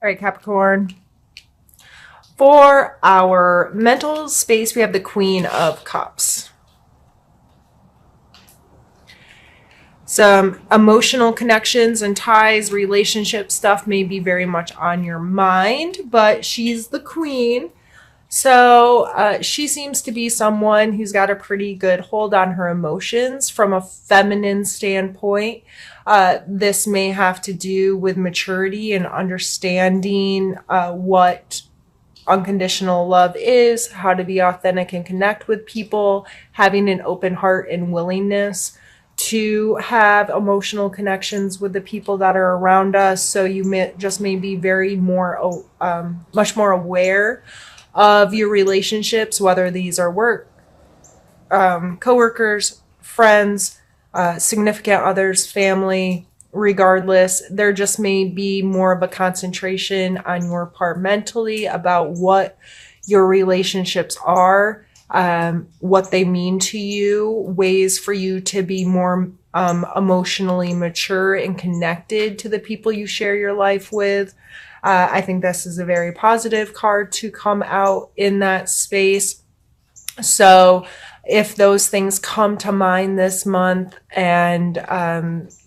All right, Capricorn. For our mental space, we have the Queen of Cups. Some emotional connections and ties, relationship stuff may be very much on your mind, but she's the queen. So she seems to be someone who's got a pretty good hold on her emotions from a feminine standpoint. This may have to do with maturity and understanding what unconditional love is, how to be authentic and connect with people, having an open heart and willingness to have emotional connections with the people that are around us. So you may be very more, much more aware of your relationships, whether these are work, coworkers, friends, significant others, family. Regardless, there just may be more of a concentration on your part mentally about what your relationships are, what they mean to you, ways for you to be more emotionally mature and connected to the people you share your life with. I think this is a very positive card to come out in that space. So if those things come to mind this month and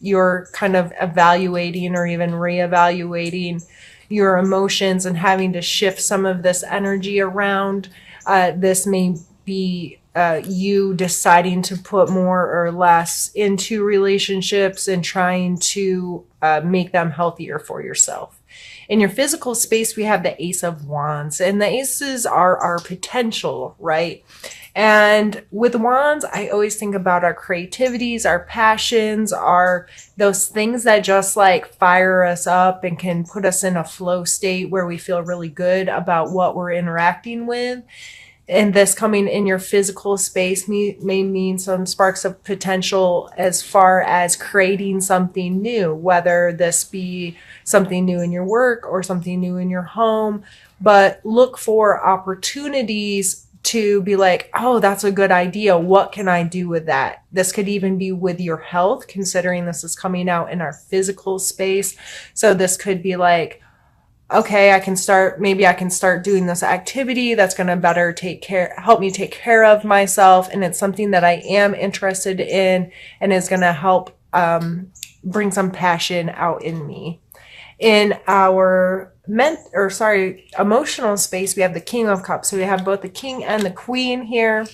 you're kind of evaluating or even reevaluating your emotions and having to shift some of this energy around, this may be you deciding to put more or less into relationships and trying to make them healthier for yourself. In your physical space, we have the Ace of Wands, and the aces are our potential, right? And with wands, I always think about our creativities, our passions, our those things that just like fire us up and can put us in a flow state where we feel really good about what we're interacting with. And this coming in your physical space may mean some sparks of potential as far as creating something new, whether this be something new in your work or something new in your home. But look for opportunities to be like, oh, that's a good idea. What can I do with that? This could even be with your health, considering this is coming out in our physical space. So this could be like, okay, maybe I can start doing this activity that's going to better help me take care of myself. And it's something that I am interested in and is going to help bring some passion out in me. In our emotional space, we have the King of Cups. So we have both the King and the Queen here.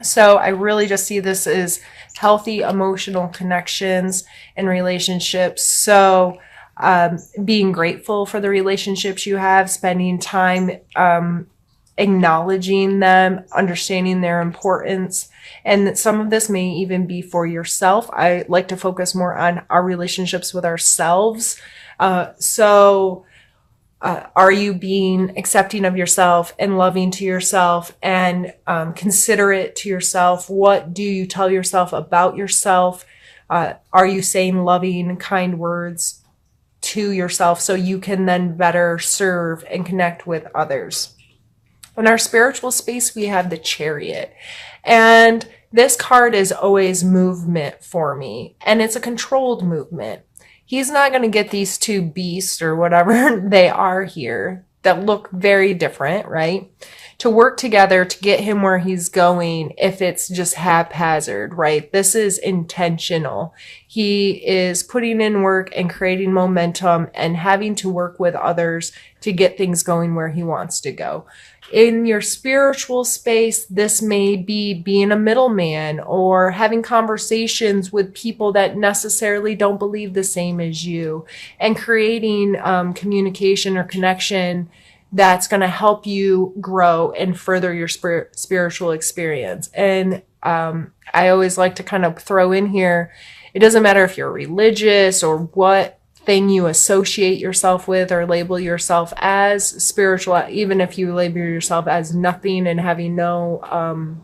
So I really just see this as healthy emotional connections and relationships. So being grateful for the relationships you have, spending time acknowledging them, understanding their importance. And some of this may even be for yourself. I like to focus more on our relationships with ourselves. Are you being accepting of yourself and loving to yourself and considerate to yourself? What do you tell yourself about yourself? Are you saying loving, kind words to yourself so you can then better serve and connect with others? In our spiritual space, we have the Chariot. And this card is always movement for me. And it's a controlled movement. He's not going to get these two beasts or whatever they are here that look very different, right? To work together to get him where he's going if it's just haphazard, right? This is intentional. He is putting in work and creating momentum and having to work with others to get things going where he wants to go. In your spiritual space, this may be being a middleman or having conversations with people that necessarily don't believe the same as you and creating communication or connection that's going to help you grow and further your spiritual experience. And I always like to kind of throw in here, it doesn't matter if you're religious or what thing you associate yourself with or label yourself as spiritual, even if you label yourself as nothing and having no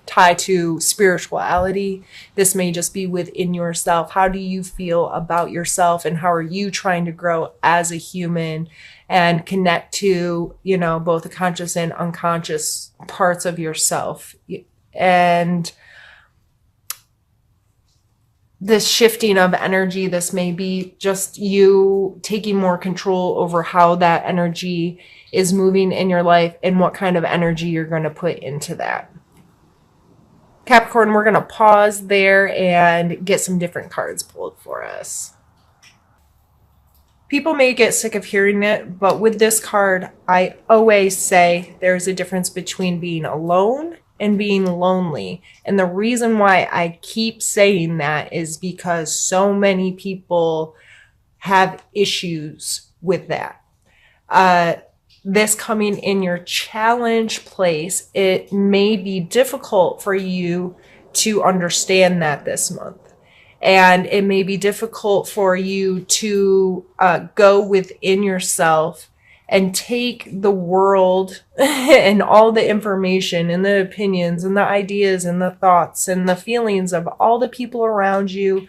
tie to spirituality. This may just be within yourself. How do you feel about yourself and how are you trying to grow as a human and connect to, both the conscious and unconscious parts of yourself? And this shifting of energy. This may be just you taking more control over how that energy is moving in your life and what kind of energy you're going to put into that. Capricorn, we're going to pause there and get some different cards pulled for us. People may get sick of hearing it, but with this card, I always say there's a difference between being alone and being lonely. And the reason why I keep saying that is because so many people have issues with that. This coming in your challenge place, it may be difficult for you to understand that this month. And it may be difficult for you to go within yourself and take the world and all the information and the opinions and the ideas and the thoughts and the feelings of all the people around you,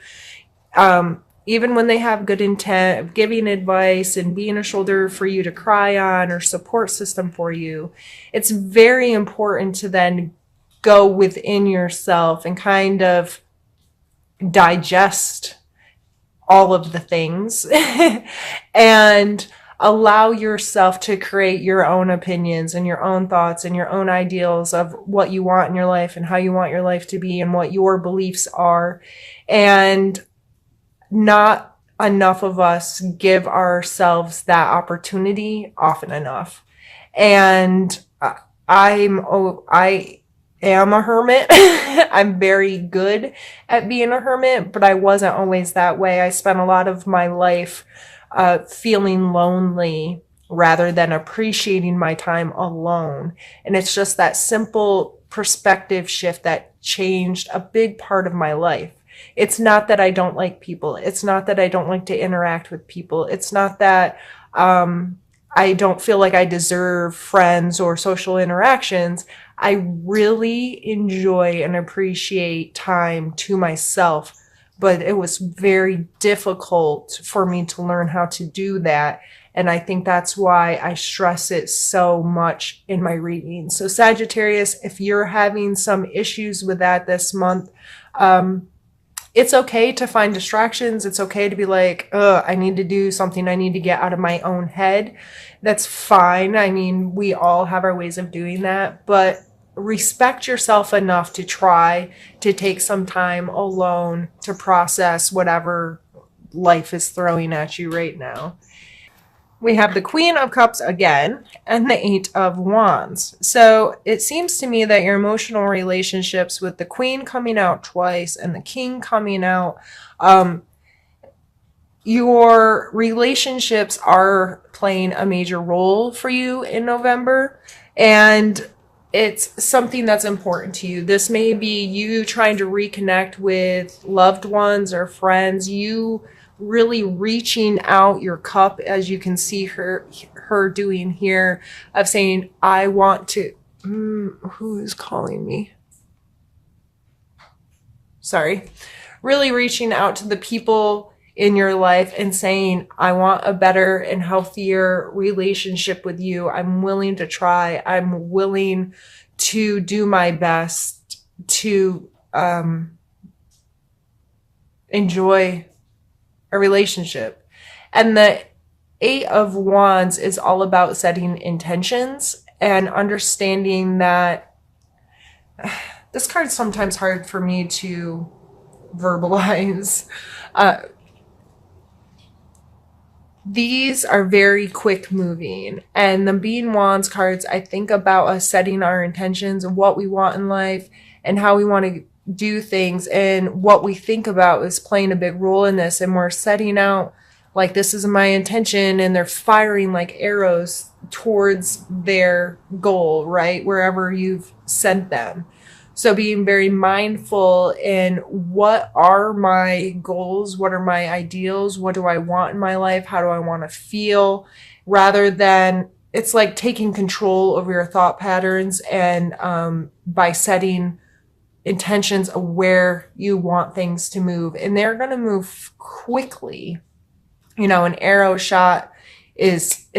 even when they have good intent of giving advice and being a shoulder for you to cry on or support system for you. It's very important to then go within yourself and kind of digest all of the things and allow yourself to create your own opinions and your own thoughts and your own ideals of what you want in your life and how you want your life to be and what your beliefs are. And not enough of us give ourselves that opportunity often enough. And I am a hermit. I'm very good at being a hermit, but I wasn't always that way. I spent a lot of my life feeling lonely rather than appreciating my time alone. And it's just that simple perspective shift that changed a big part of my life. It's not that I don't like people. It's not that I don't like to interact with people. It's not that I don't feel like I deserve friends or social interactions. I really enjoy and appreciate time to myself, but it was very difficult for me to learn how to do that. And I think that's why I stress it so much in my readings. So Sagittarius, if you're having some issues with that this month, it's okay to find distractions. It's okay to be like, I need to do something. I need to get out of my own head. That's fine. I mean, we all have our ways of doing that, but respect yourself enough to try to take some time alone to process whatever life is throwing at you right now. We have the Queen of Cups again and the Eight of Wands. So it seems to me that your emotional relationships with the Queen coming out twice and the King coming out, your relationships are playing a major role for you in November. And it's something that's important to you. This may be you trying to reconnect with loved ones or friends, you really reaching out your cup, as you can see her doing here, of saying, I want to, who is calling me? Sorry. Really reaching out to the people in your life and saying, I want a better and healthier relationship with you. I'm willing to try. I'm willing to do my best to enjoy a relationship. And the Eight of Wands is all about setting intentions and understanding that this card is sometimes hard for me to verbalize. These are very quick moving, and the Being Wands cards, I think about us setting our intentions of what we want in life and how we want to do things, and what we think about is playing a big role in this. And we're setting out like, this is my intention, and they're firing like arrows towards their goal, right? Wherever you've sent them. So being very mindful in what are my goals? What are my ideals? What do I want in my life? How do I want to feel? Rather than, it's like taking control over your thought patterns, and by setting intentions of where you want things to move. And they're going to move quickly. You know, an arrow shot it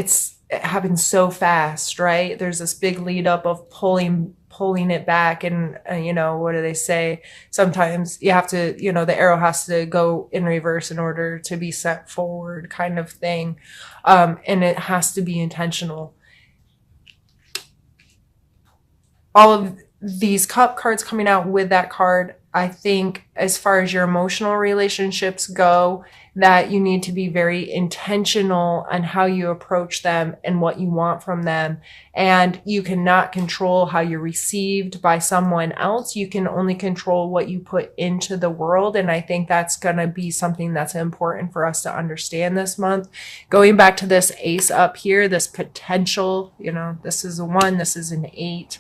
happens so fast, right? There's this big lead up of pulling pulling it back. And, what do they say? Sometimes you have to, the arrow has to go in reverse in order to be sent forward, kind of thing. And it has to be intentional. All of these cup cards coming out with that card, I think as far as your emotional relationships go, that you need to be very intentional on how you approach them and what you want from them. And you cannot control how you're received by someone else. You can only control what you put into the world. And I think that's going to be something that's important for us to understand this month. Going back to this ace up here, this potential, this is a 1, this is an 8,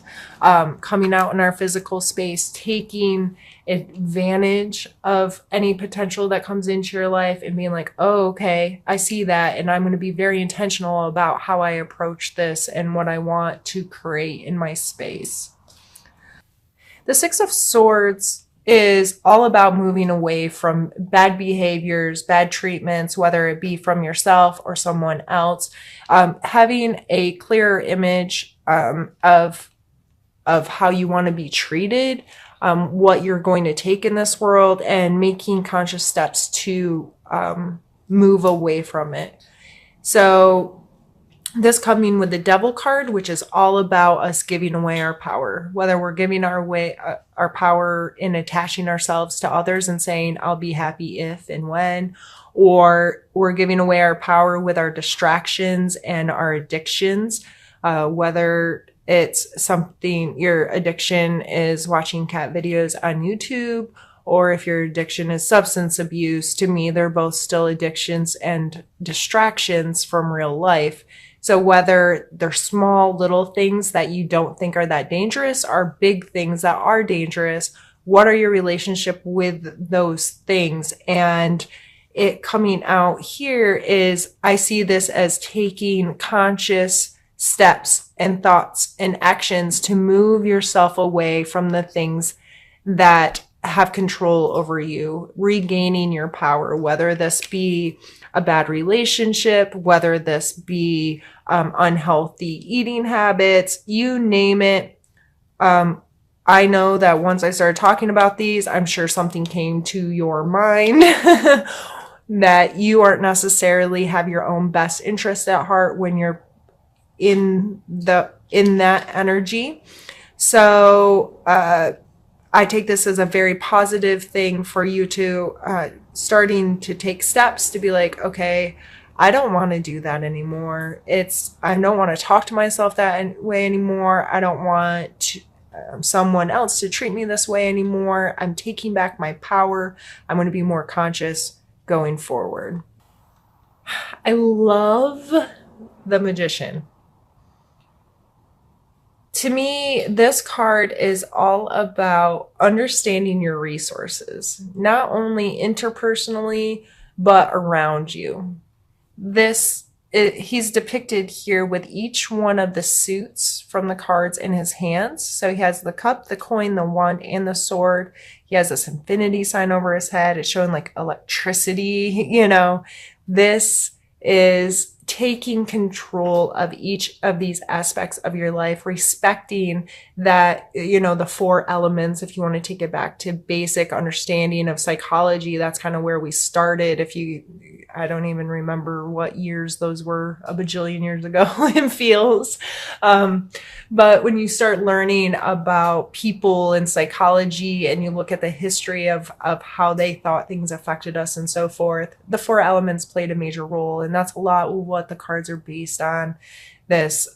coming out in our physical space, taking advantage of any potential that comes into your life and being like, oh, okay, I see that. And I'm going to be very intentional about how I approach this and what I want to create in my space. The 6 of Swords is all about moving away from bad behaviors, bad treatments, whether it be from yourself or someone else. Having a clearer image of how you want to be treated, what you're going to take in this world, and making conscious steps to move away from it. So this coming with the Devil card, which is all about us giving away our power, whether we're giving our power in attaching ourselves to others and saying, I'll be happy if and when, or we're giving away our power with our distractions and our addictions, whether it's something, your addiction is watching cat videos on YouTube, or if your addiction is substance abuse. To me, they're both still addictions and distractions from real life. So whether they're small little things that you don't think are that dangerous or big things that are dangerous, what are your relationship with those things? And it coming out here is, I see this as taking conscious steps and thoughts and actions to move yourself away from the things that have control over you, regaining your power, whether this be a bad relationship, whether this be unhealthy eating habits, you name it. I know that once I started talking about these, I'm sure something came to your mind that you aren't necessarily have your own best interest at heart when you're in that energy. So I take this as a very positive thing for you to starting to take steps to be like, okay, I don't want to do that anymore. I don't want to talk to myself that way anymore. I don't want someone else to treat me this way anymore. I'm taking back my power. I'm going to be more conscious going forward. I love the Magician. To me, this card is all about understanding your resources, not only interpersonally, but around you. He's depicted here with each one of the suits from the cards in his hands. So he has the cup, the coin, the wand, and the sword. He has this infinity sign over his head. It's showing like electricity, This is taking control of each of these aspects of your life, respecting that, the 4 elements. If you want to take it back to basic understanding of psychology, that's kind of where we started. I don't even remember what years those were, a bajillion years ago, it feels. But when you start learning about people and psychology and you look at the history of how they thought things affected us and so forth, the 4 elements played a major role. And that's a lot what the cards are based on. This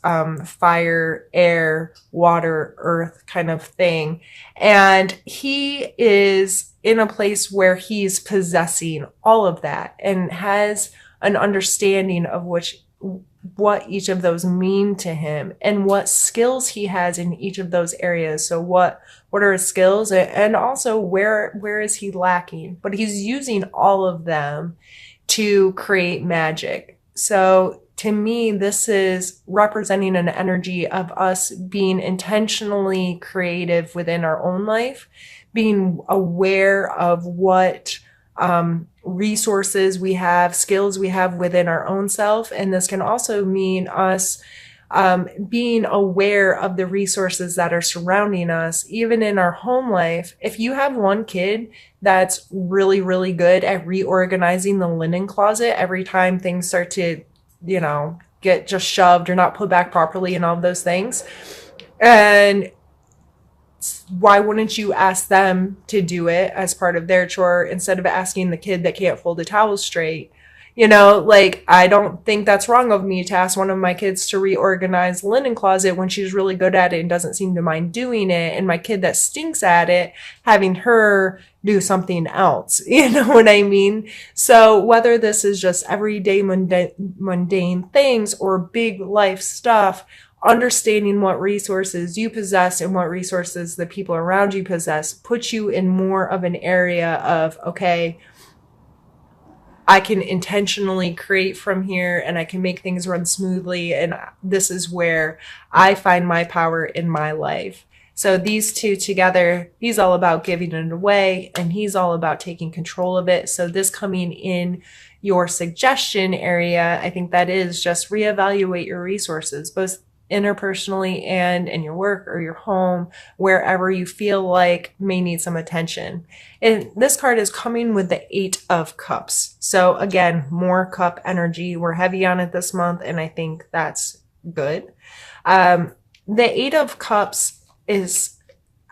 fire, air, water, earth kind of thing. And he is in a place where he's possessing all of that and has an understanding of what each of those mean to him and what skills he has in each of those areas. So what are his skills, and also where is he lacking? But he's using all of them to create magic. So to me, this is representing an energy of us being intentionally creative within our own life, being aware of what resources we have, skills we have within our own self. And this can also mean us being aware of the resources that are surrounding us, even in our home life. If you have one kid that's really, really good at reorganizing the linen closet every time things start to, get just shoved or not put back properly and all of those things, and why wouldn't you ask them to do it as part of their chore instead of asking the kid that can't fold a towel straight? I don't think that's wrong of me to ask one of my kids to reorganize the linen closet when she's really good at it and doesn't seem to mind doing it. And my kid that stinks at it, having her do something else. You know what I mean? So whether this is just everyday mundane things or big life stuff, understanding what resources you possess and what resources the people around you possess puts you in more of an area of, okay, I can intentionally create from here and I can make things run smoothly. And this is where I find my power in my life. So these two together, he's all about giving it away and he's all about taking control of it. So this coming in your suggestion area, I think that is just reevaluate your resources, both interpersonally and in your work or your home, wherever you feel like may need some attention. And this card is coming with the 8 of Cups. So again, more cup energy. We're heavy on it this month, and I think that's good. The 8 of Cups is,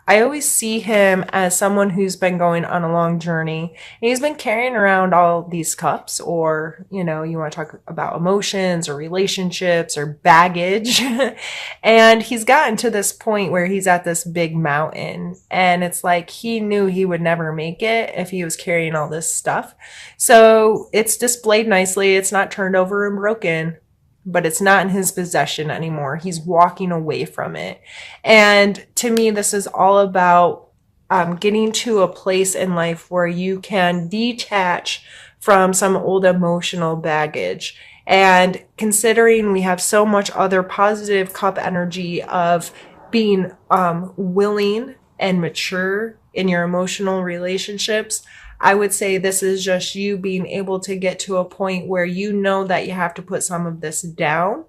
I always see him as someone who's been going on a long journey. And he's been carrying around all these cups, or, you want to talk about emotions or relationships or baggage. And he's gotten to this point where he's at this big mountain. And it's like he knew he would never make it if he was carrying all this stuff. So it's displayed nicely. It's not turned over and broken, but it's not in his possession anymore. He's walking away from it. And to me, this is all about getting to a place in life where you can detach from some old emotional baggage. And considering we have so much other positive cup energy of being willing and mature in your emotional relationships, I would say this is just you being able to get to a point where you know that you have to put some of this down.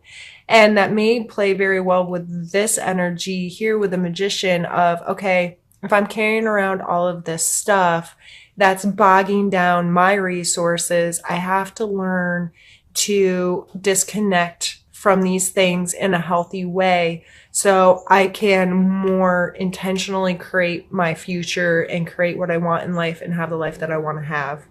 And that may play very well with this energy here with the Magician of, okay, if I'm carrying around all of this stuff that's bogging down my resources, I have to learn to disconnect from these things in a healthy way so I can more intentionally create my future and create what I want in life and have the life that I want to have.